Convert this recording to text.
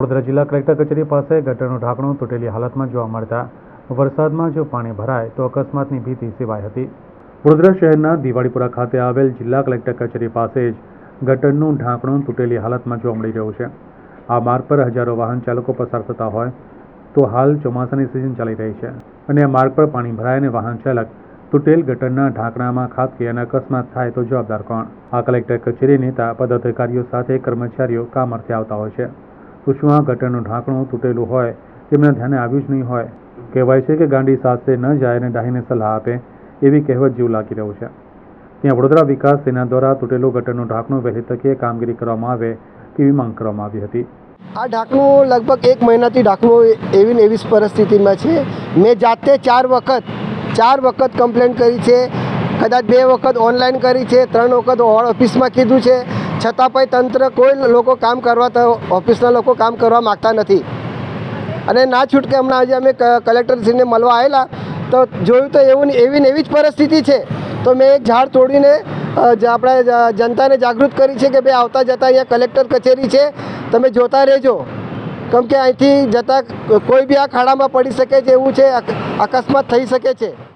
વડોદરા જિલ્લા કલેક્ટર કચેરી પાસે ગટરનું ઢાંકણું તૂટેલી હાલતમાં જોવા મળતા વરસાદમાં જો પાણી ભરાય તો અકસ્માતની ભીતિ સેવાઈ હતી। વડોદરા શહેરના દિવાળીપુરા ખાતે આવેલ જિલ્લા કલેક્ટર કચેરી પાસે જ ગટરનું ઢાંકણું તૂટેલી હાલતમાં જોવા મળી રહ્યું છે। આ માર્ગ પર હજારો વાહન ચાલકો પસાર થતા હોય તો હાલ ચોમાસાની સિઝન ચાલી રહી છે અને આ માર્ગ પર પાણી ભરાય અને વાહન ચાલક તૂટેલ ગટરના ઢાંકણામાં ખાબકે અને અકસ્માત થાય તો જવાબદાર કોણ? આ કલેક્ટર કચેરી નેતા પદાધિકારીઓ સાથે કર્મચારીઓ કામ અર્થે આવતા હોય છે તો શું આ ગટરનું ઢાંકણું તૂટેલું હોય તેમના ધ્યાને આવ્યું જ નહીં હોય? કહેવાય છે કે ગાંડી સાથે ન જાય અને ડાહીને સલાહ આપે એવી કહેવત જેવું લાગી રહ્યું છે। ત્યાં વડોદરા વિકાસ સેના દ્વારા તૂટેલું ગટરનું ઢાંકણું વહેલી તકે કામગીરી કરવામાં આવે તેવી માંગ કરવામાં આવી હતી। આ ઢાંકણું લગભગ 1 મહિનાથી ઢાંકણું એવી પરિસ્થિતિમાં છે। મેં જાતે 4 વખત કમ્પ્લેન કરી છે, કદાચ 2 વખત ઓનલાઈન કરી છે, 3 વખત ઓફિસમાં કીધું છે, છતાં પણ તંત્ર કોઈ લોકો કામ કરવા ઓફિસના લોકો કામ કરવા માગતા નથી અને ના છૂટકે હમણાં આજે અમે કલેક્ટરશ્રીને મળવા આવેલા તો જોયું તો એવી જ પરિસ્થિતિ છે। તો મેં એક ઝાડ તોડીને આપણા જનતાને જાગૃત કરી છે કે ભાઈ આવતા જતાં અહીંયા કલેક્ટર કચેરી છે, તમે જોતા રહેજો, કેમ કે અહીંથી જતાં કોઈ બી આ ખાડામાં પડી શકે છે, એવું છે, અકસ્માત થઈ શકે છે।